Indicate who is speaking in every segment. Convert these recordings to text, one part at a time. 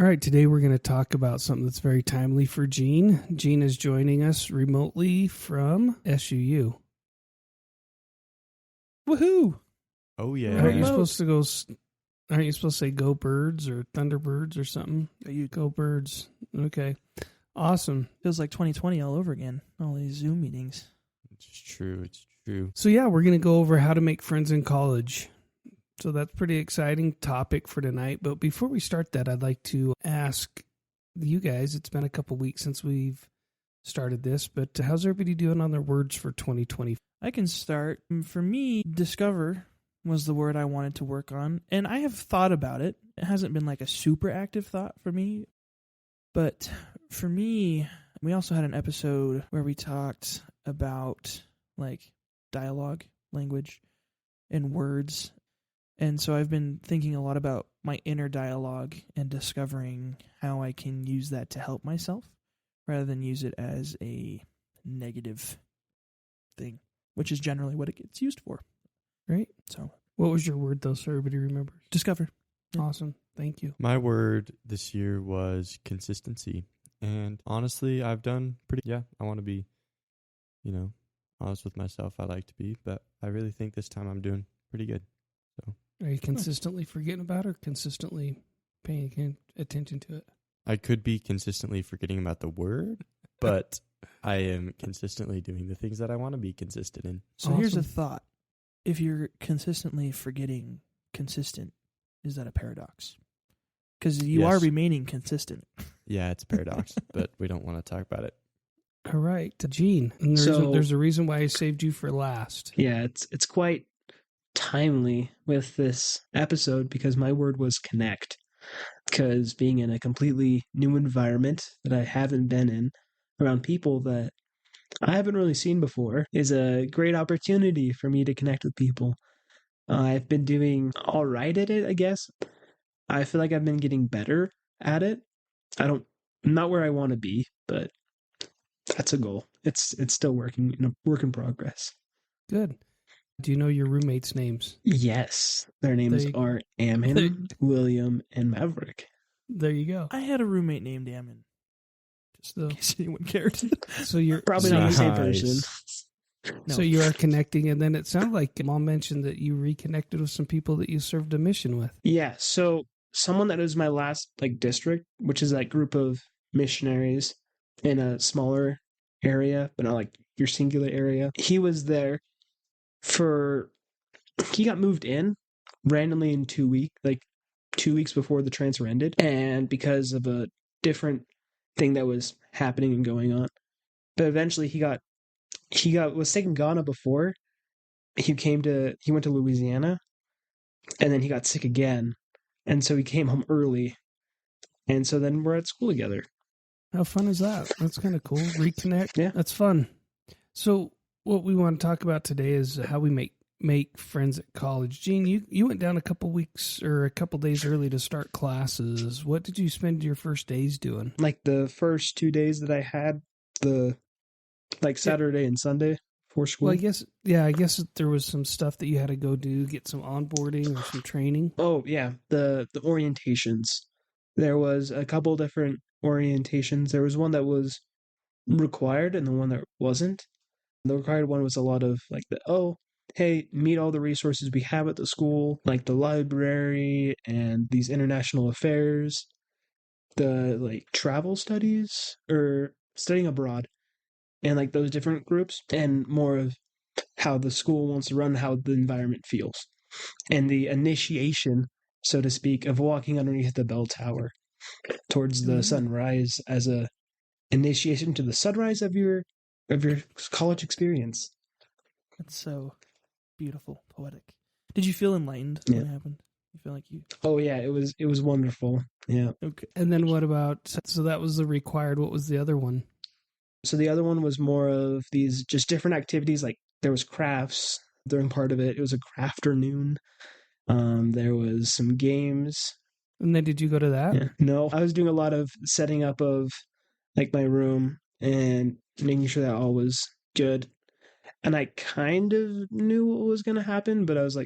Speaker 1: All right, today we're going to talk about something that's very timely for Gene. Gene is joining us remotely from SUU. Woohoo!
Speaker 2: Oh yeah!
Speaker 1: Aren't you supposed to go? Aren't you supposed to say "Go Birds" or "Thunderbirds" or something?
Speaker 3: You
Speaker 1: Go Birds. Okay, awesome.
Speaker 3: Feels like 2020 all over again. All these Zoom meetings.
Speaker 2: It's true. It's true.
Speaker 1: So yeah, we're going to go over how to make friends in college. So that's a pretty exciting topic for tonight. But before we start that, I'd like to ask you guys, it's been a couple weeks since we've started this, but how's everybody doing on their words for 2020?
Speaker 3: I can start. For me, discover was the word I wanted to work on. And I have thought about it. It hasn't been like a super active thought for me. But for me, we also had an episode where we talked about like dialogue, language, and words. And so I've been thinking a lot about my inner dialogue and discovering how I can use that to help myself rather than use it as a negative thing, which is generally what it gets used for.
Speaker 1: Right?
Speaker 3: So,
Speaker 1: what was your word though, so everybody remembers?
Speaker 3: Discover.
Speaker 1: Yeah. Awesome. Thank you.
Speaker 2: My word this year was consistency. And honestly, I've done I want to be, honest with myself. I like to be, but I really think this time I'm doing pretty good. So,
Speaker 1: are you consistently forgetting about it or consistently paying attention to it?
Speaker 2: I could be consistently forgetting about the word, but I am consistently doing the things that I want to be consistent in.
Speaker 3: So Here's a thought. If you're consistently forgetting consistent, is that a paradox? Because you are remaining consistent.
Speaker 2: Yeah, it's a paradox, but we don't want to talk about it.
Speaker 1: All right, Gene. And there's a reason why I saved you for last.
Speaker 4: Yeah, it's quite timely with this episode because my word was connect. Because being in a completely new environment that I haven't been in, around people that I haven't really seen before, is a great opportunity for me to connect with people. I've been doing all right at it, I guess. I feel like I've been getting better at it. I'm not where I want to be, but that's a goal. It's still work in progress.
Speaker 1: Good. Do you know your roommates' names?
Speaker 4: Yes. Their names are Ammon, William, and Maverick.
Speaker 1: There you go.
Speaker 3: I had a roommate named Ammon. Just in case anyone cared.
Speaker 1: So you're
Speaker 4: probably not the same person.
Speaker 1: No. So you are connecting, and then it sounded like Mom mentioned that you reconnected with some people that you served a mission with.
Speaker 4: Yeah, so someone that was my last district, which is that group of missionaries in a smaller area, but not like your singular area. He was there he got moved in randomly in 2 weeks, 2 weeks before the transfer ended, and because of a different thing that was happening and going on. But eventually he was taken Ghana before. He went to Louisiana, and then he got sick again. And so he came home early. And so then we're at school together.
Speaker 1: How fun is that? That's kind of cool. Reconnect.
Speaker 4: Yeah.
Speaker 1: That's fun. So what we want to talk about today is how we make friends at college. Gene, you went down a couple days early to start classes. What did you spend your first days doing?
Speaker 4: Like the first 2 days that I had, Saturday and Sunday for school.
Speaker 1: Well, I guess there was some stuff that you had to go do, get some onboarding or some training.
Speaker 4: Oh, yeah. The orientations. There was a couple different orientations. There was one that was required and the one that wasn't. The required one was a lot of hey, meet all the resources we have at the school, like the library and these international affairs, the travel studies or studying abroad, and those different groups, and more of how the school wants to run, how the environment feels, and the initiation, so to speak, of walking underneath the bell tower towards the sunrise as a initiation to the sunrise of your college experience.
Speaker 3: That's so beautiful, poetic. Did you feel enlightened when it happened? You feel like you?
Speaker 4: Oh yeah, it was wonderful. Yeah.
Speaker 1: Okay. And then what about? So that was the required. What was the other one?
Speaker 4: So the other one was more of these just different activities. Like there was crafts during part of it. It was a crafternoon. There was some games.
Speaker 1: And then did you go to that?
Speaker 4: Yeah. No, I was doing a lot of setting up of my room and making sure that all was good. And I kind of knew what was going to happen, but I was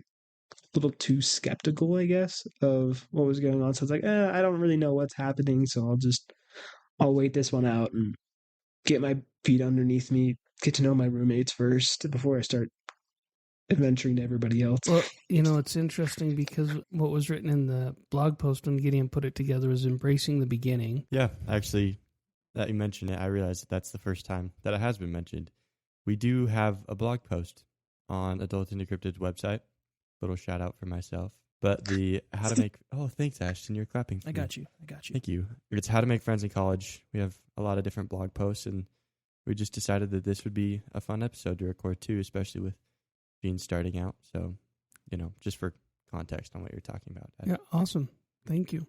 Speaker 4: little too skeptical, I guess, of what was going on. So it's like, I don't really know what's happening, so I'll wait this one out and get my feet underneath me, get to know my roommates first before I start adventuring to everybody else.
Speaker 1: Well, it's interesting because what was written in the blog post when Gideon put it together was embracing the beginning.
Speaker 2: Yeah, actually, that you mentioned it, I realized that's the first time that it has been mentioned. We do have a blog post on Adult and Decrypted's website. Little shout out for myself. But the how to make... Oh, thanks, Ashton. You're clapping for
Speaker 3: I
Speaker 2: me.
Speaker 3: got you.
Speaker 2: Thank you. It's how to make friends in college. We have a lot of different blog posts, and we just decided that this would be a fun episode to record too, especially with Gene starting out. So, just for context on what you're talking about.
Speaker 1: Yeah, awesome. Thank you.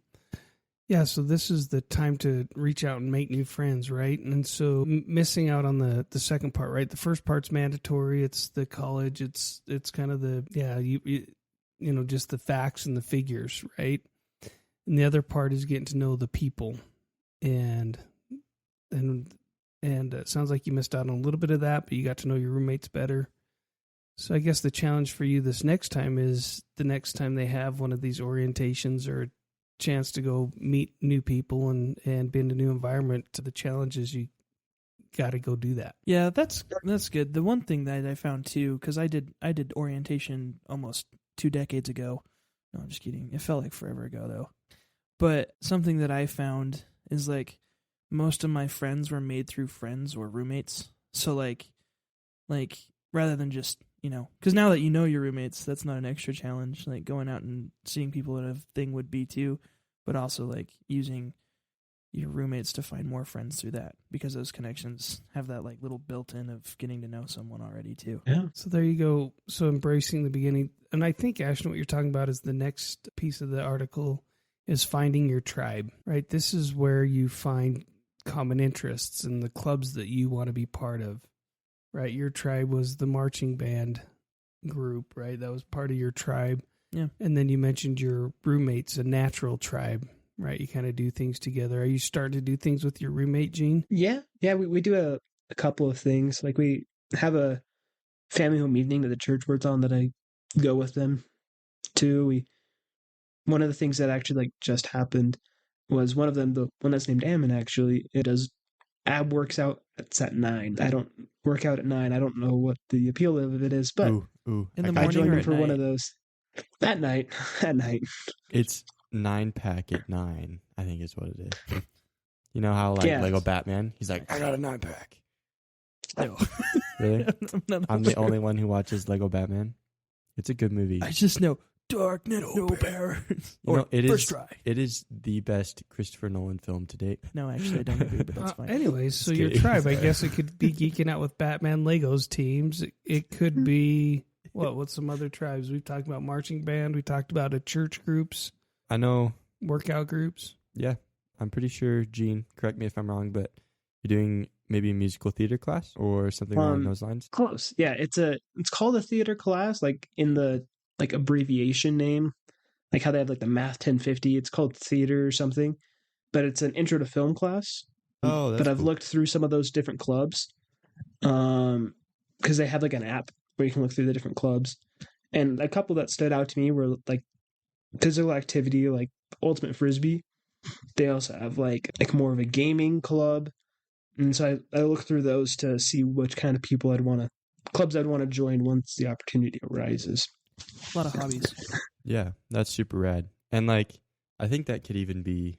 Speaker 1: Yeah, so this is the time to reach out and make new friends, right? And so missing out on the second part, right? The first part's mandatory. It's the college. It's kind of just the facts and the figures, right? And the other part is getting to know the people, and it sounds like you missed out on a little bit of that, but you got to know your roommates better. So I guess the challenge for you this next time is the next time they have one of these orientations or a chance to go meet new people and be in a new environment. The challenge is you got to go do that.
Speaker 3: Yeah, that's good. The one thing that I found too, because I did orientation almost 2 decades ago. No, I'm just kidding. It felt like forever ago though. But something that I found is like most of my friends were made through friends or roommates. So like rather than just, because now that you know your roommates, that's not an extra challenge. Like going out and seeing people at a thing would be too, but also like using your roommates to find more friends through that, because those connections have that like little built-in of getting to know someone already too.
Speaker 4: Yeah.
Speaker 1: So there you go. So embracing the beginning. And I think, Ashton, what you're talking about is the next piece of the article is finding your tribe, right? This is where you find common interests and the clubs that you want to be part of, right? Your tribe was the marching band group, right? That was part of your tribe.
Speaker 3: Yeah.
Speaker 1: And then you mentioned your roommates, a natural tribe, right? You kind of do things together. Are you starting to do things with your roommate, Gene?
Speaker 4: Yeah, we do a couple of things. Like we have a family home evening that the church works on that I go with them to. One of the things that actually like just happened was one of them, the one that's named Ammon, actually, it does ab works out. It's at 9. I don't work out at 9. I don't know what the appeal of it is, but
Speaker 3: In the
Speaker 4: I
Speaker 3: morning
Speaker 4: joined
Speaker 3: or
Speaker 4: him
Speaker 3: at
Speaker 4: for one
Speaker 3: night?
Speaker 4: of those at night. At night.
Speaker 2: It's 9-pack at 9, I think is what it is. You know how like
Speaker 4: Yeah.
Speaker 2: Lego Batman? He's like, I got a 9-pack.
Speaker 3: No.
Speaker 2: Really?
Speaker 3: not
Speaker 2: I'm the
Speaker 3: aware.
Speaker 2: only one who watches Lego Batman. It's a good movie.
Speaker 3: I just know darkness, no bear.
Speaker 2: You know, it
Speaker 3: first
Speaker 2: is
Speaker 3: try.
Speaker 2: it is the best Christopher Nolan film to date.
Speaker 3: No, actually, I don't agree, but that's fine.
Speaker 1: Anyways, so
Speaker 2: Just
Speaker 1: your
Speaker 2: kidding.
Speaker 1: tribe, I guess it could be geeking out with Batman Legos teams. It could be, what's some other tribes? We've talked about marching band. We talked about a church groups,
Speaker 2: I know.
Speaker 1: workout groups.
Speaker 2: Yeah, I'm pretty sure. Gene, correct me if I'm wrong, but you're doing maybe a musical theater class or something along those lines.
Speaker 4: Close. Yeah, it's called a theater class, like in the like abbreviation name, like how they have like the Math 1050. It's called theater or something, but it's an intro to film class.
Speaker 2: Oh, that's
Speaker 4: but I've
Speaker 2: cool.
Speaker 4: looked through some of those different clubs, because they have like an app where you can look through the different clubs, and a couple that stood out to me were like physical activity, like ultimate frisbee. They also have like more of a gaming club, and so I looked through those to see which kind of people clubs I'd want to join once the opportunity arises.
Speaker 3: A lot of hobbies.
Speaker 2: Yeah, that's super rad. And like, I think that could even be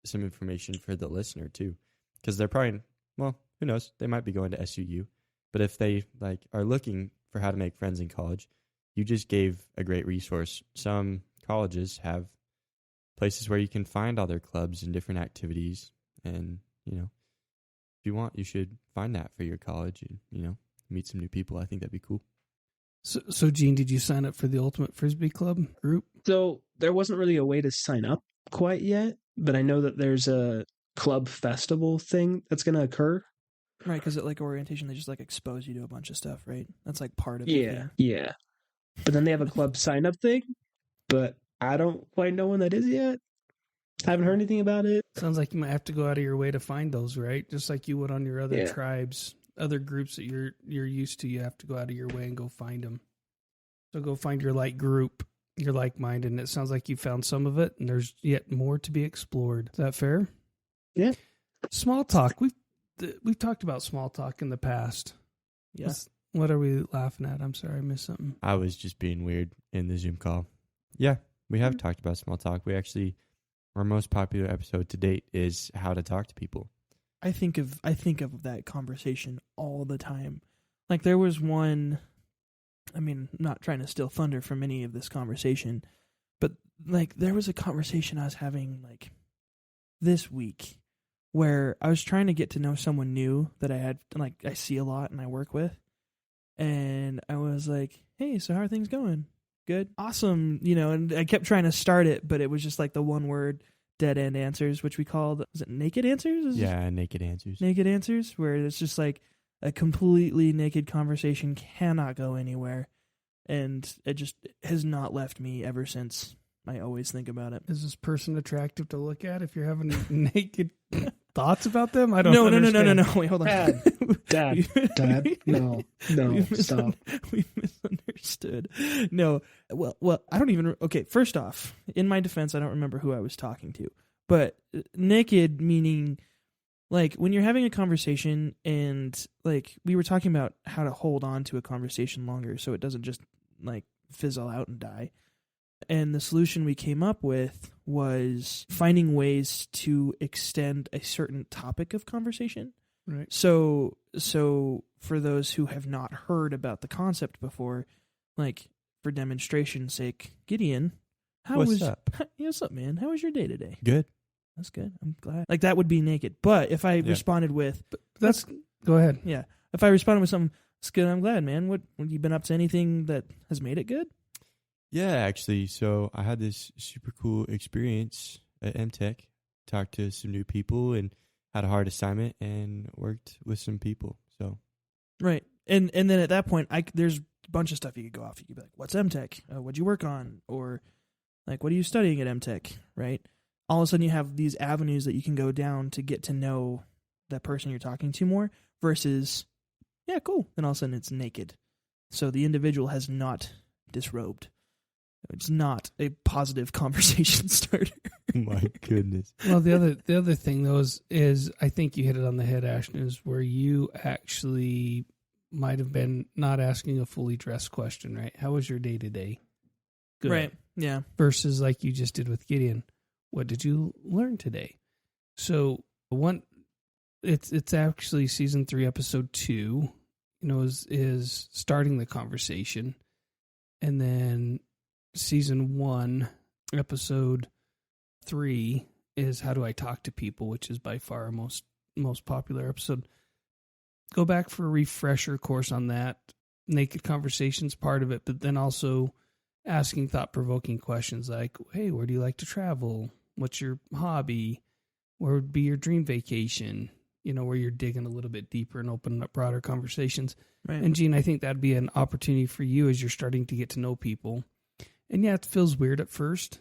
Speaker 2: some information for the listener too, because they're probably, well, who knows? They might be going to SUU, but if they like are looking for how to make friends in college, you just gave a great resource. Some colleges have places where you can find all their clubs and different activities, and if you want, you should find that for your college and meet some new people. I think that'd be cool.
Speaker 1: So Gene, did you sign up for the Ultimate Frisbee Club group?
Speaker 4: So there wasn't really a way to sign up quite yet, but I know that there's a club festival thing that's going to occur.
Speaker 3: Right, because at like orientation, they just like expose you to a bunch of stuff, right? That's like part of the
Speaker 4: Yeah,
Speaker 3: thing.
Speaker 4: yeah. But then they have a club sign up thing, but I don't quite know when that is yet. I haven't heard anything about it.
Speaker 1: Sounds like you might have to go out of your way to find those, right? Just like you would on your other
Speaker 4: Yeah.
Speaker 1: tribes, other groups that you're used to. You have to go out of your way and go find them. So go find your like group you're like-minded, and it sounds like you found some of it, and there's yet more to be explored. Is that fair?
Speaker 4: Yeah.
Speaker 1: Small talk. We've talked about small talk in the past.
Speaker 3: Yeah.
Speaker 1: What are we laughing at? I'm sorry, I missed something.
Speaker 2: I was just being weird in the Zoom call. Yeah, we have talked about small talk. We actually, our most popular episode to date is how to talk to people.
Speaker 3: I think of that conversation all the time. Like there was one, I mean, not trying to steal thunder from any of this conversation, but like there was a conversation I was having like this week where I was trying to get to know someone new that I see a lot and I work with. And I was like, hey, so how are things going? Good. Awesome. And I kept trying to start it, but it was just like the one word dead end answers, which we called, was it naked answers?
Speaker 2: Naked answers.
Speaker 3: Naked answers, where it's just like a completely naked conversation cannot go anywhere. And it just has not left me ever since. I always think about it.
Speaker 1: Is this person attractive to look at if you're having naked thoughts about them? I don't
Speaker 3: No. Wait, hold on.
Speaker 4: Dad. No, stop.
Speaker 3: We misunderstood. No, well, I don't even. Okay, first off, in my defense, I don't remember who I was talking to. But naked meaning, like, when you're having a conversation and, like, we were talking about how to hold on to a conversation longer so it doesn't just, like, fizzle out and die. And the solution we came up with was finding ways to extend a certain topic of conversation.
Speaker 1: Right.
Speaker 3: So for those who have not heard about the concept before, like for demonstration's sake, Gideon,
Speaker 2: What's up?
Speaker 3: What's up, man? How was your day today?
Speaker 2: Good.
Speaker 3: That's good. I'm glad. Like that would be naked. But if I responded with,
Speaker 1: go ahead.
Speaker 3: Yeah. If I responded with something, it's good. I'm glad, man. What you been up to? Anything that has made it good?
Speaker 2: Yeah, actually. So I had this super cool experience at MTech. Talked to some new people and had a hard assignment and worked with some people. So
Speaker 3: right, and then at that point, there's a bunch of stuff you could go off. You could be like, "What's MTech? What'd you work on?" Or like, "What are you studying at MTech?" Right. All of a sudden, you have these avenues that you can go down to get to know that person you're talking to more. Versus, yeah, cool. Then all of a sudden, it's naked. So the individual has not disrobed. It's not a positive conversation starter.
Speaker 2: my goodness.
Speaker 1: Well, the other thing though is I think you hit it on the head, Ashton, is where you actually might have been not asking a fully dressed question, right? How was your day today? Good.
Speaker 3: Right. Yeah.
Speaker 1: Versus like you just did with Gideon. What did you learn today? So it's actually season 3, episode 2, is starting the conversation. And then season 1, episode 3 is how do I talk to people, which is by far our most popular episode. Go back for a refresher course on that. Naked conversations part of it, but then also asking thought-provoking questions like, hey, where do you like to travel? What's your hobby? Where would be your dream vacation? Where you're digging a little bit deeper and opening up broader conversations.
Speaker 3: Right.
Speaker 1: And Gene, I think that'd be an opportunity for you as you're starting to get to know people. And yeah, it feels weird at first.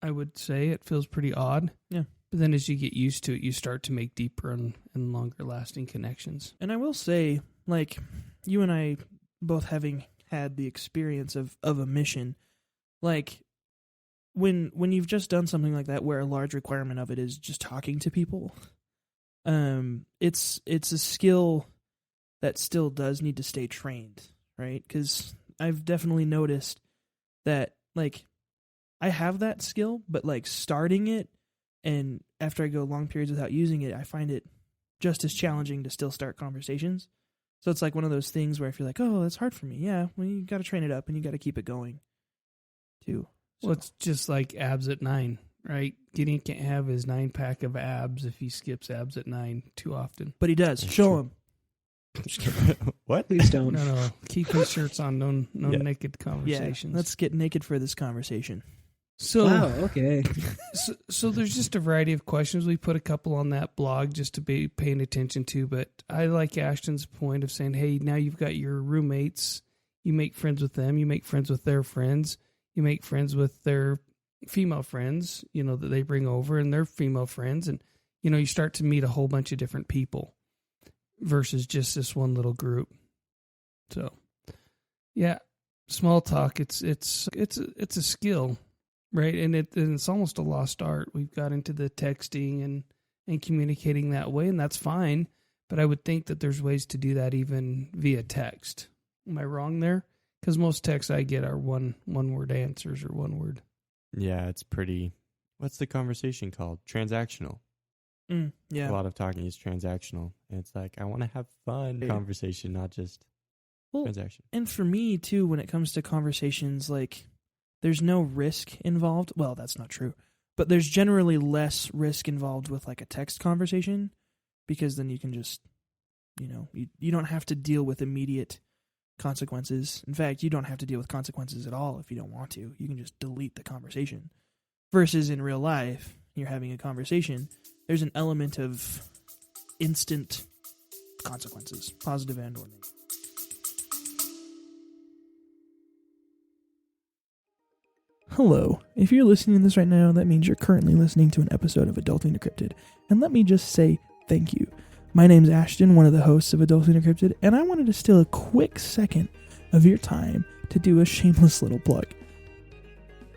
Speaker 1: I would say it feels pretty odd.
Speaker 3: Yeah.
Speaker 1: But then as you get used to it, you start to make deeper and longer lasting connections.
Speaker 3: And I will say, like, you and I both having had the experience of a mission, like, when you've just done something like that where a large requirement of it is just talking to people, it's a skill that still does need to stay trained, right? Because I've definitely noticed that, like, I have that skill, but, like, starting it and after I go long periods without using it, I find it just as challenging to still start conversations. So it's like one of those things where I feel like, oh, that's hard for me. Yeah, well, you got to train it up and you got to keep it going, too. So.
Speaker 1: Well, it's just like abs at 9, right? Gideon can't have his 9-pack of abs if he skips abs at 9 too often.
Speaker 3: But he does.
Speaker 2: That's
Speaker 3: Show
Speaker 2: true.
Speaker 3: him.
Speaker 2: What?
Speaker 4: Please don't.
Speaker 1: No. Keep his shirts on. No
Speaker 2: Yeah.
Speaker 1: naked conversations.
Speaker 3: Yeah, let's get naked for this conversation.
Speaker 1: So,
Speaker 4: Wow, okay.
Speaker 1: so there's just a variety of questions. We put a couple on that blog just to be paying attention to. But I like Ashton's point of saying, hey, now you've got your roommates. You make friends with them. You make friends with their friends. You make friends with their female friends, that they bring over and their female friends. And, you start to meet a whole bunch of different people versus just this one little group. So, yeah, small talk, it's a skill, right? And it's almost a lost art. We've got into the texting and communicating that way, and that's fine. But I would think that there's ways to do that even via text. Am I wrong there? Because most texts I get are one word answers or one word.
Speaker 2: Yeah, it's pretty. What's the conversation called? Transactional.
Speaker 3: Yeah.
Speaker 2: A lot of talking is transactional. And it's like, I want to have fun conversation, not just transaction.
Speaker 3: And for me, too, when it comes to conversations, like, there's no risk involved. Well, that's not true. But there's generally less risk involved with, like, a text conversation, because then you can just, you don't have to deal with immediate consequences. In fact, you don't have to deal with consequences at all if you don't want to. You can just delete the conversation. Versus in real life, you're having a conversation, there's an element of instant consequences, positive and or negative. Hello. If you're listening to this right now, that means you're currently listening to an episode of Adulting Decrypted. And let me just say thank you. My name's Ashton, one of the hosts of Adulting Decrypted, and I wanted to steal a quick second of your time to do a shameless little plug.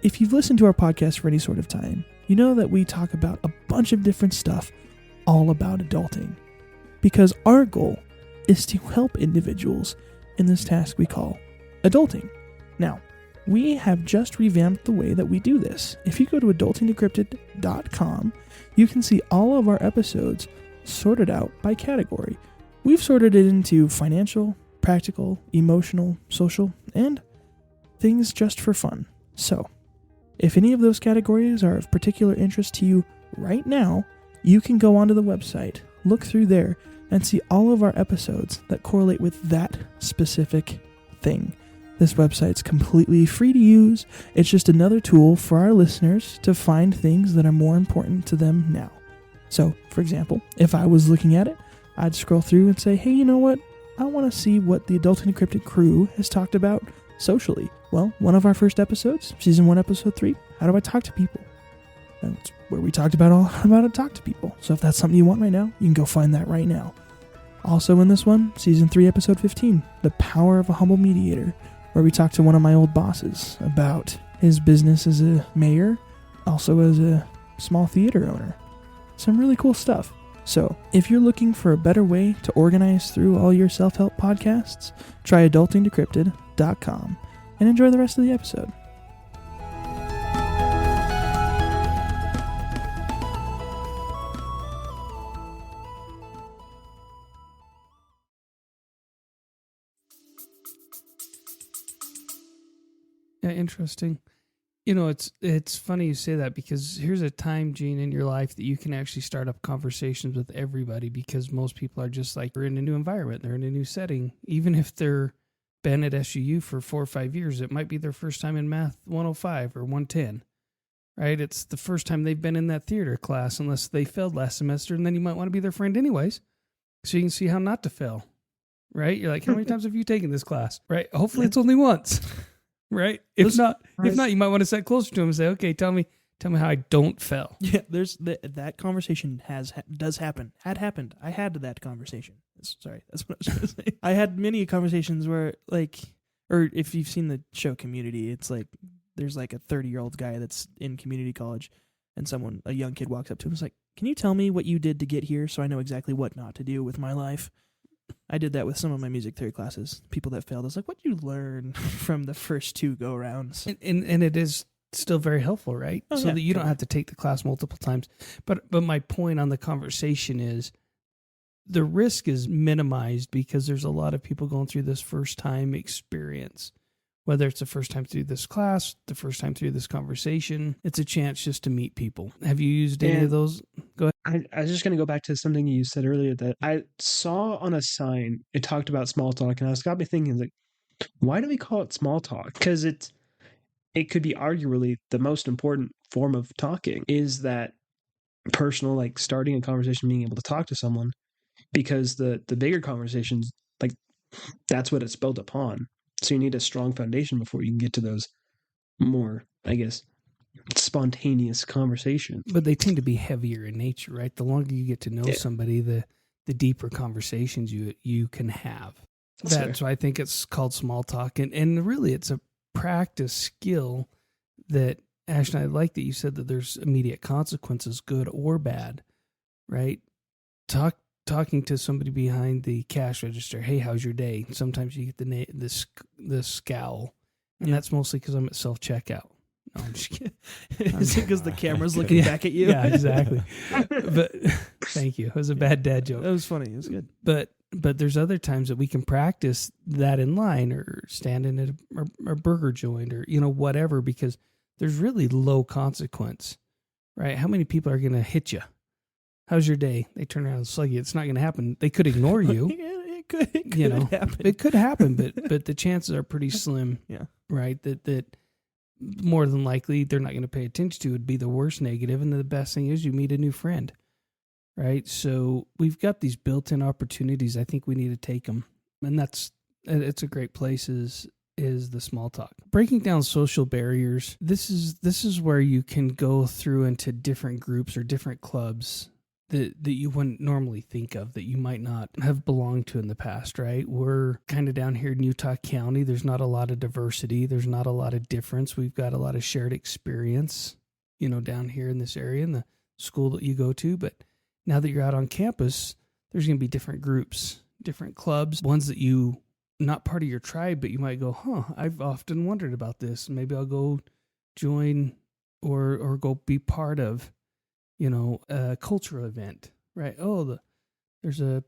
Speaker 3: If you've listened to our podcast for any sort of time, you know that we talk about a bunch of different stuff all about adulting. Because our goal is to help individuals in this task we call adulting. Now, we have just revamped the way that we do this. If you go to adultingdecrypted.com, you can see all of our episodes sorted out by category. We've sorted it into financial, practical, emotional, social, and things just for fun. So, if any of those categories are of particular interest to you right now, you can go onto the website, look through there, and see all of our episodes that correlate with that specific thing. This website's completely free to use. It's just another tool for our listeners to find things that are more important to them now. So, for example, if I was looking at it, I'd scroll through and say, hey, you know what? I want to see what the Adulting Decrypted crew has talked about socially. Well, one of our first episodes, Season 1, Episode 3, How Do I Talk to People? That's where we talked about all about how to talk to people. So if that's something you want right now, you can go find that right now. Also in this one, Season 3, Episode 15, The Power of a Humble Mediator, where we talked to one of my old bosses about his business as a mayor, also as a small theater owner. Some really cool stuff. So, if you're looking for a better way to organize through all your self-help podcasts, try adultingdecrypted.com and enjoy the rest of the episode.
Speaker 1: Yeah, interesting. It's funny you say that, because here's a time, Gene, in your life that you can actually start up conversations with everybody, because most people are just like, they're in a new environment, they're in a new setting. Even if they're been at SUU for 4 or 5 years, it might be their first time in Math 105 or 110, right? It's the first time they've been in that theater class, unless they failed last semester, and then you might want to be their friend anyways, so you can see how not to fail, right? You're like, how many times have you taken this class, right? Hopefully it's only once. Right. If not, you might want to sit closer to him and say, "Okay, tell me how I don't fail."
Speaker 3: Yeah, there's that conversation does happen. Had happened. I had that conversation. Sorry, that's what I was going to say. I had many conversations where, like, or if you've seen the show Community, it's like there's like a 30-year-old guy that's in community college, and a young kid walks up to him and is like, "Can you tell me what you did to get here so I know exactly what not to do with my life?" I did that with some of my music theory classes. People that failed, I was like, what did you learn from the first 2 go-rounds?
Speaker 1: And it is still very helpful, right?
Speaker 3: Oh,
Speaker 1: so
Speaker 3: yeah,
Speaker 1: that you don't have to take the class multiple times. But my point on the conversation is the risk is minimized because there's a lot of people going through this first-time experience. Whether it's the first time through this class, the first time through this conversation, it's a chance just to meet people. Have you used any of those? Go ahead.
Speaker 4: I was just going to go back to something you said earlier that I saw on a sign. It talked about small talk, and it got me thinking, like, why do we call it small talk? Because it could be arguably the most important form of talking, is that personal, like starting a conversation, being able to talk to someone, because the bigger conversations, like, that's what it's built upon. So you need a strong foundation before you can get to those more, I guess, spontaneous conversations.
Speaker 1: But they tend to be heavier in nature, right? The longer you get to know somebody, the deeper conversations you can have. That's why I think it's called small talk. And really, it's a practice skill that, Ashton, I like that you said that there's immediate consequences, good or bad, right? Talking to somebody behind the cash register, hey, how's your day? Sometimes you get the scowl, and that's mostly because I'm at self-checkout. No, I'm just kidding.
Speaker 3: Is it because the camera's looking back at you?
Speaker 1: Yeah, exactly. But thank you. It was a bad dad joke.
Speaker 3: That was funny. It was good.
Speaker 1: But there's other times that we can practice that in line or standing at a burger joint or, whatever, because there's really low consequence, right? How many people are going to hit you? How's your day? They turn around and slug you. It's not going to happen. They could ignore you.
Speaker 3: It could happen.
Speaker 1: It could happen, but the chances are pretty slim,
Speaker 3: yeah.
Speaker 1: Right? That more than likely they're not going to pay attention to. It would be the worst negative, and the best thing is you meet a new friend, right? So we've got these built-in opportunities. I think we need to take them, and it's a great place is the small talk. Breaking down social barriers. This is where you can go through into different groups or different clubs that you wouldn't normally think of, that you might not have belonged to in the past, right? We're kind of down here in Utah County. There's not a lot of diversity. There's not a lot of difference. We've got a lot of shared experience, down here in this area in the school that you go to. But now that you're out on campus, there's going to be different groups, different clubs, ones that you, not part of your tribe, but you might go, I've often wondered about this. Maybe I'll go join or go be part of, a cultural event, right? There's the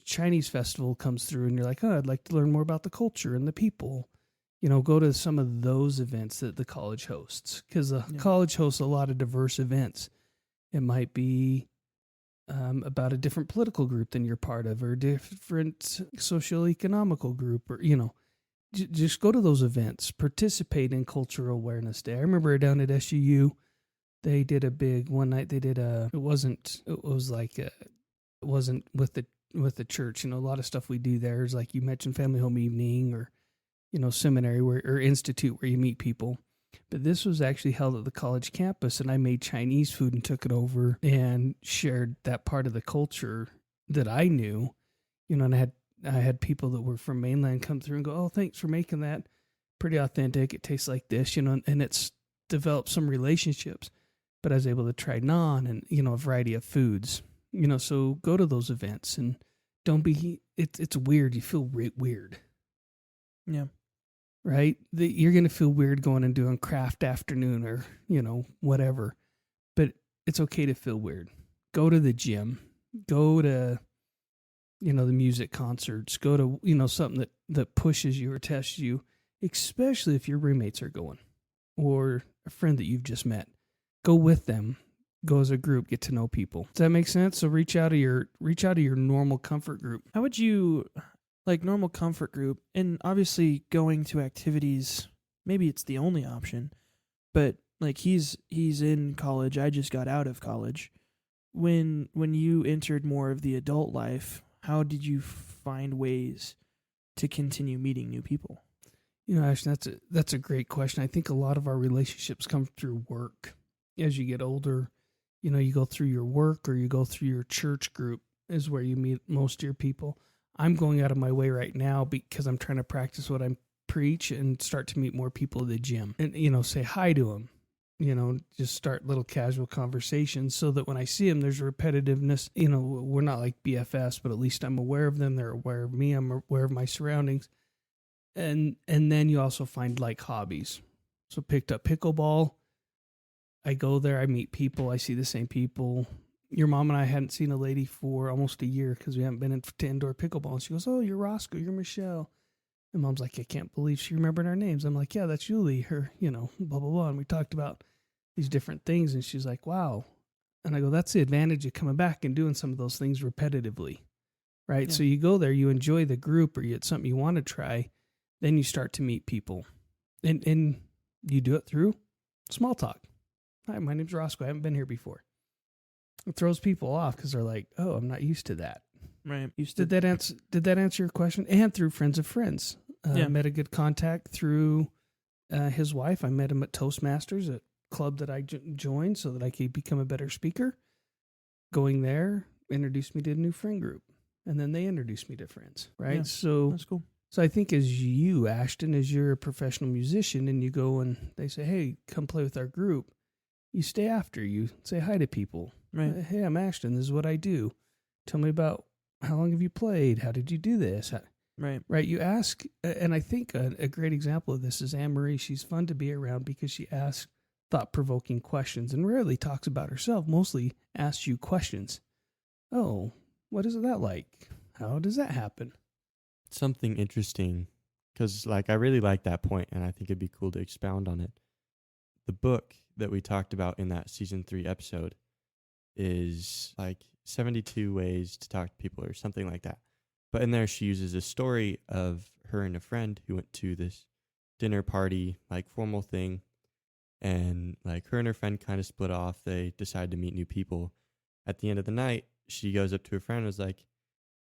Speaker 1: Chinese festival comes through and you're like, I'd like to learn more about the culture and the people. Go to some of those events that the college hosts, because the college hosts a lot of diverse events. It might be about a different political group than you're part of, or different socio-economical group, or, just go to those events, participate in Cultural Awareness Day. I remember down at SUU, they did a big one night. They did it wasn't with the church. A lot of stuff we do there is like you mentioned, family home evening or, seminary or institute where you meet people. But this was actually held at the college campus, and I made Chinese food and took it over and shared that part of the culture that I knew, and I had people that were from mainland come through and go, thanks for making that. Pretty authentic. It tastes like this, and it's developed some relationships. But I was able to try naan and, a variety of foods, so go to those events and don't be, it's weird. You feel weird.
Speaker 3: Yeah.
Speaker 1: Right? You're going to feel weird going and doing craft afternoon or, whatever. But it's okay to feel weird. Go to the gym. Go to, the music concerts. Go to, something that pushes you or tests you, especially if your roommates are going or a friend that you've just met. Go with them. Go as a group. Get to know people. Does that make sense? So reach out of your normal comfort group.
Speaker 3: How would you, like normal comfort group, and obviously going to activities, maybe it's the only option, but like he's in college. I just got out of college. When you entered more of the adult life, how did you find ways to continue meeting new people?
Speaker 1: Ashton, that's a great question. I think a lot of our relationships come through work. As you get older, you go through your work or you go through your church group is where you meet most of your people. I'm going out of my way right now because I'm trying to practice what I preach and start to meet more people at the gym and, say hi to them, just start little casual conversations so that when I see them, there's repetitiveness. We're not like BFFs, but at least I'm aware of them. They're aware of me. I'm aware of my surroundings. And then you also find like hobbies. So picked up pickleball. I go there, I meet people, I see the same people. Your mom and I hadn't seen a lady for almost a year because we haven't been to indoor pickleball. And she goes, you're Roscoe, you're Michelle. And Mom's like, I can't believe she remembered our names. I'm like, yeah, that's Julie, her, blah, blah, blah. And we talked about these different things. And she's like, wow. And I go, that's the advantage of coming back and doing some of those things repetitively, right? Yeah. So you go there, you enjoy the group or it's something you want to try. Then you start to meet people. And you do it through small talk. Hi, my name's Roscoe. I haven't been here before. It throws people off because they're like, oh, I'm not used to that.
Speaker 3: Right.
Speaker 1: Did that answer your question? And through friends of friends. Met a good contact through his wife. I met him at Toastmasters, a club that I joined so that I could become a better speaker. Going there introduced me to a new friend group. and then they introduce me to friends, right?
Speaker 3: Yeah,
Speaker 1: So
Speaker 3: that's cool.
Speaker 1: I think as you, Ashton, as you're a professional musician and you go and they say, hey, come play with our group, you stay after, you say hi to people.
Speaker 3: Right.
Speaker 1: Hey, I'm Ashton. This is what I do. Tell me about how long have you played? How did you do this?
Speaker 3: Right.
Speaker 1: Right. You ask, and I think a great example of this is Anne-Marie. She's fun to be around because she asks thought-provoking questions and rarely talks about herself, mostly asks you questions. Oh, what is that like? How does that happen?
Speaker 2: Something interesting, because like I really like that point, and I think it'd be cool to expound on it. The book that we talked about in that season 3 episode is like 72 ways to talk to people or something like that. But in there, she uses a story of her and a friend who went to this dinner party, like formal thing, and like her and her friend kind of split off. They decided to meet new people. At the end of the night, she goes up to her friend and was like,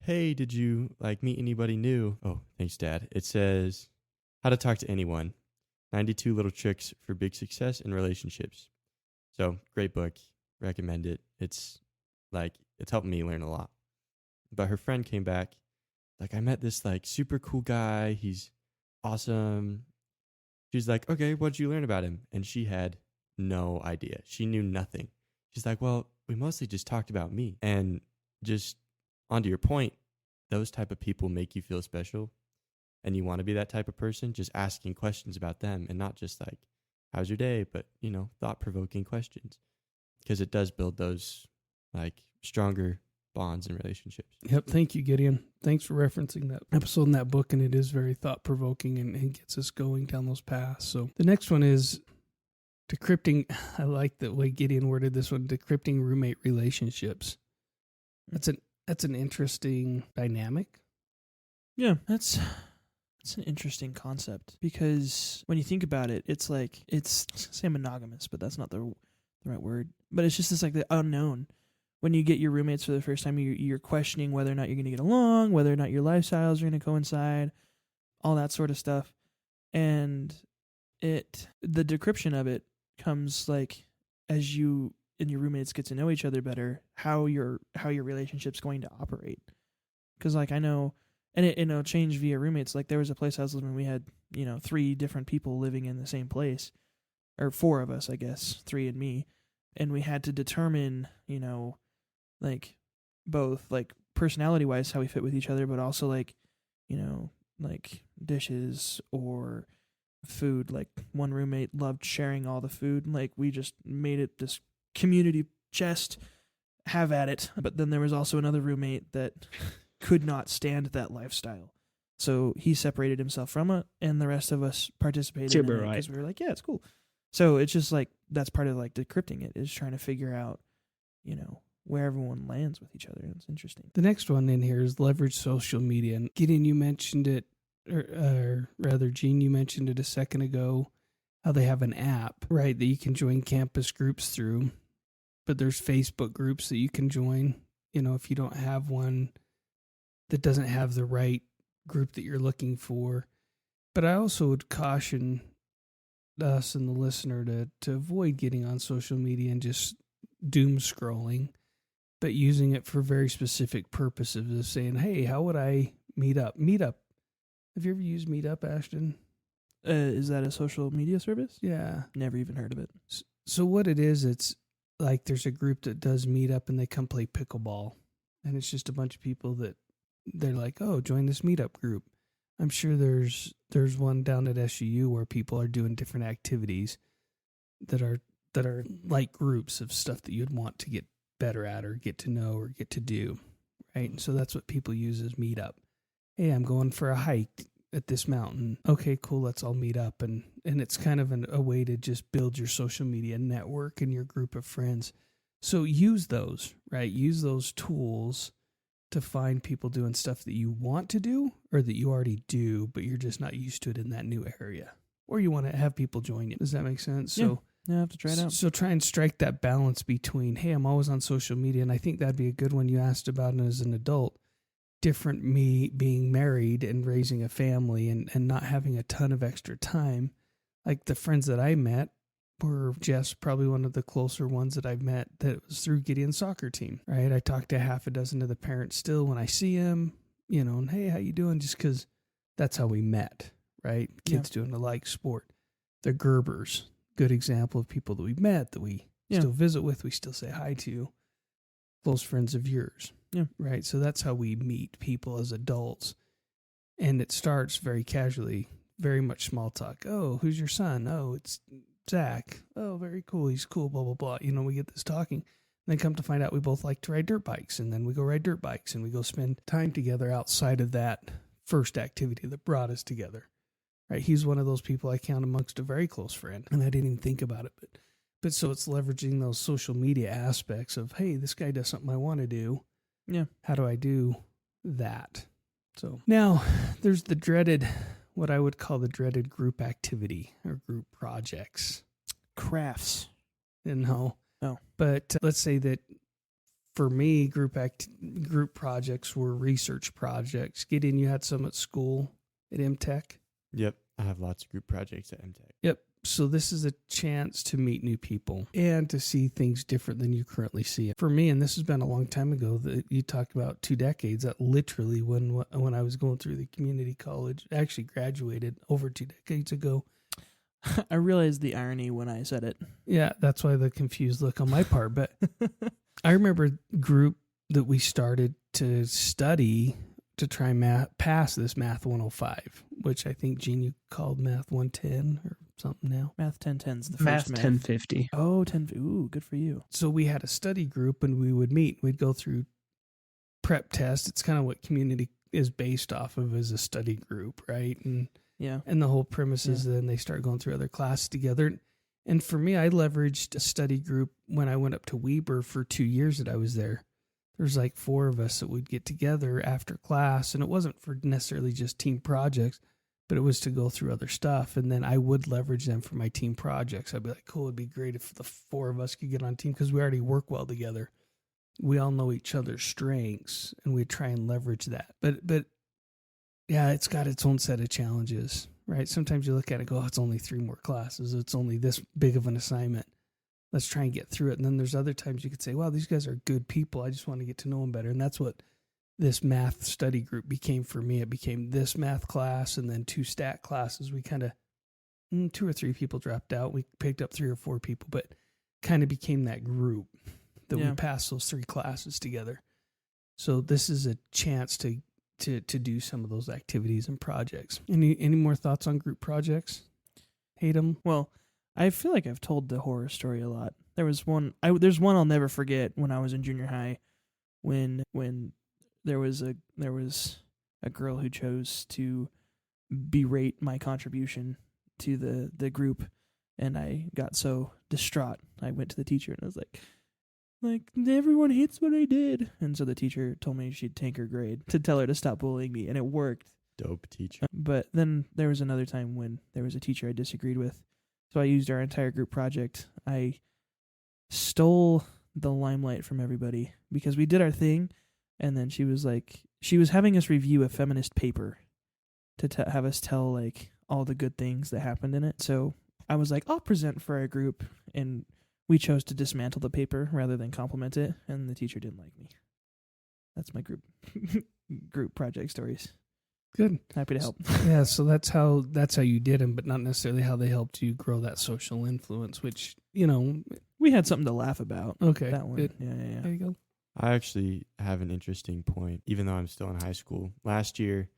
Speaker 2: hey, did you like meet anybody new? Oh, thanks, Dad. It says, How to Talk to Anyone, 92 Little Tricks for Big Success in Relationships. So, great book. Recommend it. It's helped me learn a lot. But her friend came back, like, I met this like super cool guy. He's awesome. She's like, okay, what'd you learn about him? And she had no idea. She knew nothing. She's like, well, we mostly just talked about me. And just onto your point, those type of people make you feel special, and you want to be that type of person, just asking questions about them and not just like, how's your day? But, thought-provoking questions, because it does build those like stronger bonds and relationships.
Speaker 1: Yep. Thank you, Gideon. Thanks for referencing that episode in that book, and it is very thought-provoking and gets us going down those paths. So the next one is decrypting. I like the way Gideon worded this one, decrypting roommate relationships. That's an interesting dynamic.
Speaker 3: Yeah, that's an interesting concept, because when you think about it, it's like, it's say monogamous, but that's not the right word. But it's just this like the unknown. When you get your roommates for the first time, you're questioning whether or not you're going to get along, whether or not your lifestyles are going to coincide, all that sort of stuff. And the decryption of it comes like as you and your roommates get to know each other better, how your relationship's going to operate. Because like I know, and it'll change via roommates. Like there was a place I was living, we had 3 different people living in the same place, or 4 of us, I guess, 3 and me, and we had to determine like both like personality wise how we fit with each other, but also like like dishes or food. Like one roommate loved sharing all the food, like we just made it this community chest, have at it. But then there was also another roommate that could not stand that lifestyle, so he separated himself from it, and the rest of us participated in it because we were like, yeah, it's cool. So it's just like that's part of like decrypting it, is trying to figure out where everyone lands with each other. And it's interesting.
Speaker 1: The next one in here is leverage social media. And Gideon, you mentioned it, or rather, Gene, you mentioned it a second ago, how they have an app, right, that you can join campus groups through. But there's Facebook groups that you can join, if you don't have one that doesn't have the right group that you're looking for. But I also would caution us and the listener to avoid getting on social media and just doom scrolling, but using it for very specific purposes of saying, hey, how would I meet up? Meetup. Have you ever used Meetup, Ashton?
Speaker 3: Is that a social media service?
Speaker 1: Yeah.
Speaker 3: Never even heard of it.
Speaker 1: So what it is, it's like there's a group that does Meetup and they come play pickleball. And it's just a bunch of people that they're like, oh, join this Meetup group. I'm sure there's one down at SUU where people are doing different activities that are like groups of stuff that you'd want to get better at or get to know or get to do, right? And so that's what people use as Meetup. Hey, I'm going for a hike at this mountain. Okay, cool, let's all meet up. And it's kind of a way to just build your social media network and your group of friends. So use those, right? Use those tools to find people doing stuff that you want to do or that you already do, but you're just not used to it in that new area. Or you want to have people join you. Does that make sense?
Speaker 3: Yeah.
Speaker 1: So
Speaker 3: I have to try it out.
Speaker 1: So try and strike that balance between, hey, I'm always on social media, and I think that'd be a good one you asked about as an adult. Different me being married and raising a family and not having a ton of extra time. Like the friends that I met were just probably one of the closer ones that I've met that was through Gideon's soccer team, right? I talk to half a dozen of the parents still when I see them, and hey, how you doing? Just because that's how we met, right? Kids doing a like sport. The Gerbers, good example of people that we met that we still visit with, we still say hi to, close friends of yours, right? So that's how we meet people as adults. And it starts very casually, very much small talk. Oh, who's your son? Oh, it's Zach. Oh, very cool. He's cool, blah, blah, blah. We get this talking. Then come to find out we both like to ride dirt bikes. And then we go ride dirt bikes and we go spend time together outside of that first activity that brought us together. Right? He's one of those people I count amongst a very close friend. And I didn't even think about it. But so it's leveraging those social media aspects of, hey, this guy does something I want to do. Yeah. How do I do that? So now there's what I would call the dreaded group activity or group projects.
Speaker 3: Crafts.
Speaker 1: No.
Speaker 3: Oh.
Speaker 1: But let's say that for me, group projects were research projects. Gideon, you had some at school at MTech?
Speaker 2: Yep. I have lots of group projects at MTech.
Speaker 1: Yep. So this is a chance to meet new people and to see things different than you currently see it. For me, and this has been a long time ago, that you talked about 2 decades, that literally when I was going through the community college, I actually graduated over 2 decades ago.
Speaker 3: I realized the irony when I said it.
Speaker 1: Yeah, that's why the confused look on my part. But I remember a group that we started to study to try and pass this Math 105, which I think, Gene, you called Math 110 or something now.
Speaker 3: Math 1010's the
Speaker 4: Math
Speaker 3: first math.
Speaker 4: 1050.
Speaker 3: Oh, 10. Ooh, good for you.
Speaker 1: So we had a study group and we would meet. We'd go through prep tests. It's kind of what community is based off of, as a study group, right? And the whole premise is then they start going through other classes together. And for me, I leveraged a study group when I went up to Weber for 2 years that I was there. There's like 4 of us that would get together after class, and it wasn't for necessarily just team projects, but it was to go through other stuff. And then I would leverage them for my team projects. I'd be like, cool, it'd be great if the 4 of us could get on a team because we already work well together. We all know each other's strengths, and we try and leverage that. But yeah, it's got its own set of challenges, right? Sometimes you look at it and go, oh, it's only 3 more classes. It's only this big of an assignment. Let's try and get through it. And then there's other times you could say, wow, these guys are good people. I just want to get to know them better. And that's what this math study group became for me. It became this math class and then 2 stat classes. We kind of, 2 or 3 people dropped out. We picked up 3 or 4 people, but kind of became that group that we passed those 3 classes together. So this is a chance to do some of those activities and projects. Any more thoughts on group projects? Hate them?
Speaker 3: Well, I feel like I've told the horror story a lot. There's one I'll never forget when I was in junior high, when there was a girl who chose to berate my contribution to the group, and I got so distraught. I went to the teacher and I was like everyone hates what I did, and so the teacher told me she'd tank her grade to tell her to stop bullying me, and it worked.
Speaker 2: Dope teacher.
Speaker 3: But then there was another time when there was a teacher I disagreed with. So I used our entire group project. I stole the limelight from everybody because we did our thing, and then she was having us review a feminist paper to have us tell all the good things that happened in it. So I was like, I'll present for our group, and we chose to dismantle the paper rather than compliment it, and the teacher didn't like me. That's my group project stories.
Speaker 1: Good.
Speaker 3: Happy to help.
Speaker 1: Yeah, so that's how you did them, but not necessarily how they helped you grow that social influence, which,
Speaker 3: we had something to laugh about.
Speaker 1: Okay.
Speaker 3: That one.
Speaker 1: Good.
Speaker 3: Yeah.
Speaker 1: There you go.
Speaker 2: I actually have an interesting point, even though I'm still in high school. Last year,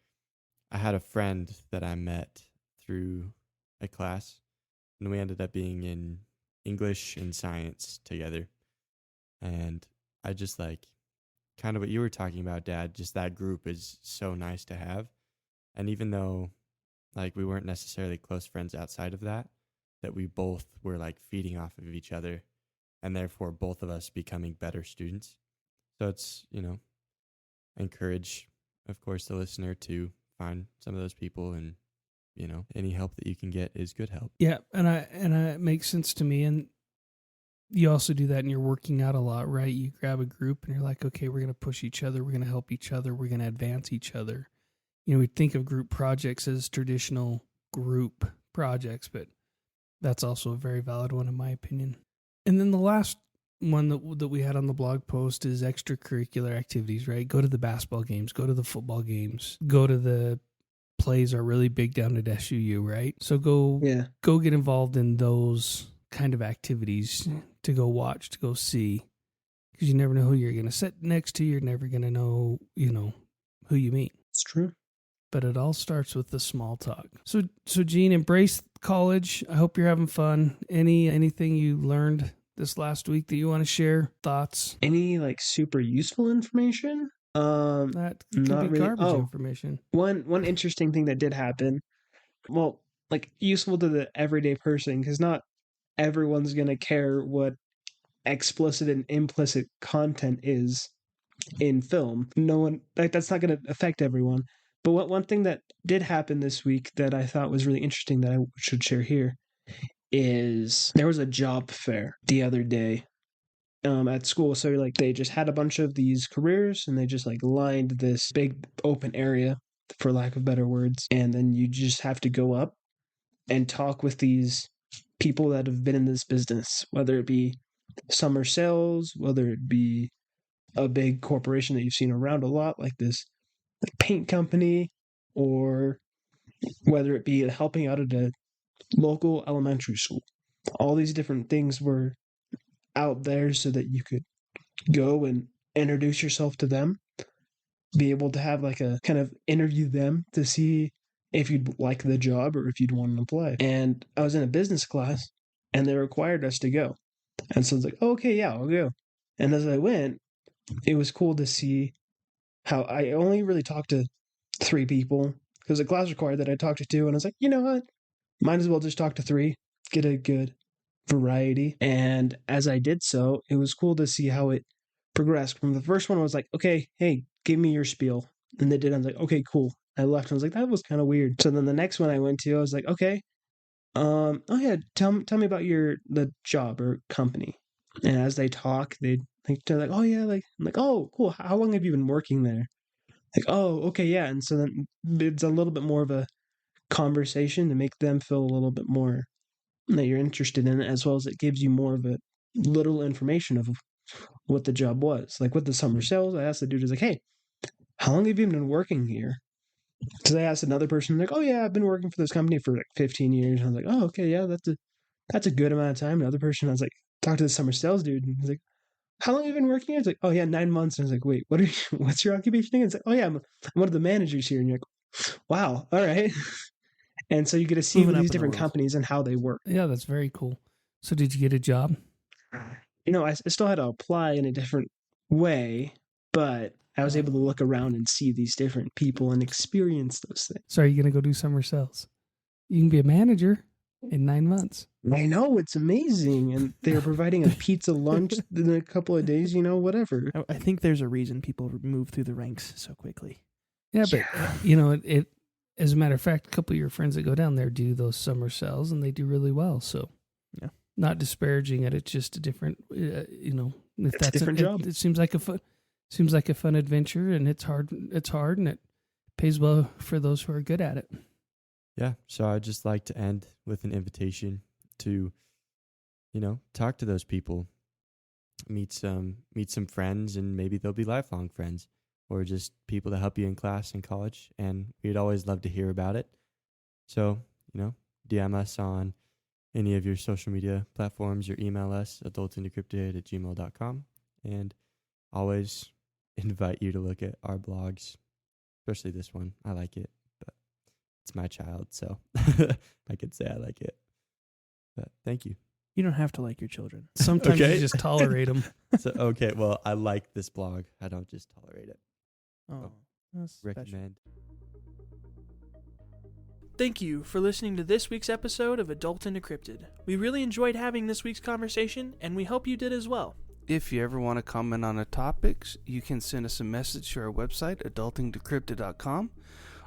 Speaker 2: I had a friend that I met through a class, and we ended up being in English and science together. And I just kind of what you were talking about, Dad, just that group is so nice to have. And even though we weren't necessarily close friends outside of that we both were feeding off of each other, and therefore both of us becoming better students. So it's, encourage, of course, the listener to find some of those people, and, any help that you can get is good help.
Speaker 1: Yeah. And it makes sense to me. And you also do that and you're working out a lot, right? You grab a group and you're like, okay, we're going to push each other. We're going to help each other. We're going to advance each other. We think of group projects as traditional group projects, but That's also a very valid one in my opinion. And then the last one that we had on the blog post is extracurricular activities, right? Go to the basketball games, go to the football games, go to the plays are really big down at SUU, right? So go get involved in those kind of activities to go watch, to go see, because you never know who you're going to sit next to. You're never going to know, who you meet.
Speaker 4: It's true.
Speaker 1: But it all starts with the small talk. So Gene, embrace college. I hope you're having fun. Anything you learned this last week that you want to share? Thoughts?
Speaker 4: Any super useful information?
Speaker 1: That could
Speaker 4: not
Speaker 1: be
Speaker 4: really.
Speaker 1: garbage information.
Speaker 4: One interesting thing that did happen. Well, useful to the everyday person, because not everyone's gonna care what explicit and implicit content is in film. No one that's not gonna affect everyone. But one thing that did happen this week that I thought was really interesting that I should share here is there was a job fair the other day at school. So they just had a bunch of these careers and they just lined this big open area, for lack of better words. And then you just have to go up and talk with these people that have been in this business, whether it be summer sales, whether it be a big corporation that you've seen around a lot, like this paint company, or whether it be helping out at a local elementary school. All these different things were out there so that you could go and introduce yourself to them, be able to have a kind of interview them to see if you'd like the job or if you'd want to apply. And I was in a business class and they required us to go. And so I was like, oh, okay, yeah, I'll go. And as I went, it was cool to see how I only really talked to 3 people because the class required that I talked to 2. And I was like, you know what? Might as well just talk to 3, get a good variety. And as I did so, it was cool to see how it progressed. From the first one, I was like, okay, hey, give me your spiel. And they did. I was like, okay, cool. I left. And I was like, that was kind of weird. So then the next one I went to, I was like, okay, oh yeah, tell me about the job or company. And as they talk, they're like, oh yeah, I'm like, oh cool. How long have you been working there? Like, oh, okay, yeah. And so then it's a little bit more of a conversation to make them feel a little bit more that you're interested in it, as well as it gives you more of a little information of what the job was. Like with the summer sales, I asked the dude, I was like, hey, how long have you been working here? Because I asked another person, like, oh yeah, I've been working for this company for 15 years. And I was like, oh, okay, yeah, that's a good amount of time. Another person, I was like, talk to the summer sales dude, and he's like, how long have you been working here? It's like, oh yeah, 9 months. And I was like, wait, what's your occupation again? It's like, oh yeah, I'm one of the managers here. And you're like, wow, all right. And so you get to see these different companies and how they work.
Speaker 1: Yeah, that's very cool. So did you get a job?
Speaker 4: I still had to apply in a different way, but I was able to look around and see these different people and experience those things.
Speaker 1: So are you going to go do summer sales? You can be a manager in 9 months.
Speaker 4: I know, it's amazing. And they're providing a pizza lunch in a couple of days, whatever.
Speaker 3: I think there's a reason people move through the ranks so quickly.
Speaker 1: Yeah, but, it as a matter of fact, a couple of your friends that go down there do those summer sales and they do really well. So,
Speaker 3: yeah,
Speaker 1: not disparaging it. It's just a different, if
Speaker 4: it's that's a different job.
Speaker 1: It seems like a fun adventure, and it's hard. It's hard, and it pays well for those who are good at it.
Speaker 2: Yeah. So I'd just like to end with an invitation to, talk to those people, meet some friends, and maybe they'll be lifelong friends, or just people that help you in class in college. And we'd always love to hear about it. So, DM us on any of your social media platforms or email us, adultindecrypted@gmail.com. And always invite you to look at our blogs, especially this one. I like it, but it's my child, so I could say I like it. But thank you.
Speaker 3: You don't have to like your children.
Speaker 1: Sometimes you just tolerate them.
Speaker 2: So, okay, well, I like this blog. I don't just tolerate it.
Speaker 3: Oh, that's
Speaker 2: recommend.
Speaker 3: Thank you for listening to this week's episode of Adult and Decrypted. We really enjoyed having this week's conversation, and we hope you did as well.
Speaker 1: If you ever want to comment on the topics, you can send us a message to our website, adultingdecrypted.com,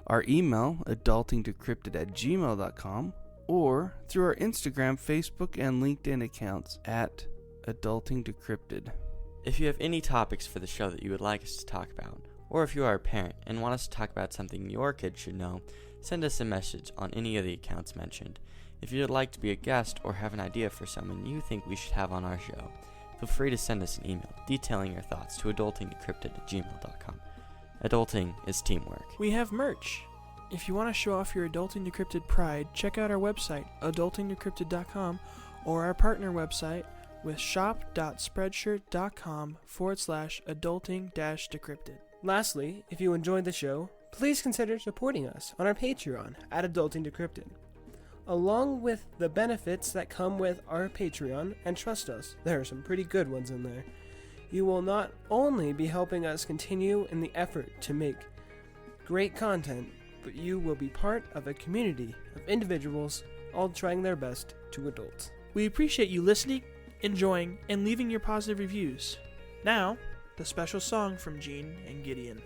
Speaker 1: our email, adultingdecrypted@gmail.com, or through our Instagram, Facebook, and LinkedIn accounts at adultingdecrypted.
Speaker 5: If you have any topics for the show that you would like us to talk about, or if you are a parent and want us to talk about something your kids should know, send us a message on any of the accounts mentioned. If you'd like to be a guest or have an idea for someone you think we should have on our show, feel free to send us an email detailing your thoughts to adultingdecrypted@gmail.com. Adulting is teamwork.
Speaker 3: We have merch. If you want to show off your Adulting Decrypted pride, check out our website, adultingdecrypted.com, or our partner website with shop.spreadshirt.com/adulting-decrypted.
Speaker 6: Lastly, if you enjoyed the show, please consider supporting us on our Patreon at Adulting Decrypted. Along with the benefits that come with our Patreon, and trust us, there are some pretty good ones in there, you will not only be helping us continue in the effort to make great content, but you will be part of a community of individuals all trying their best to adult.
Speaker 3: We appreciate you listening, enjoying, and leaving your positive reviews. Now, the special song from Gene and Gideon.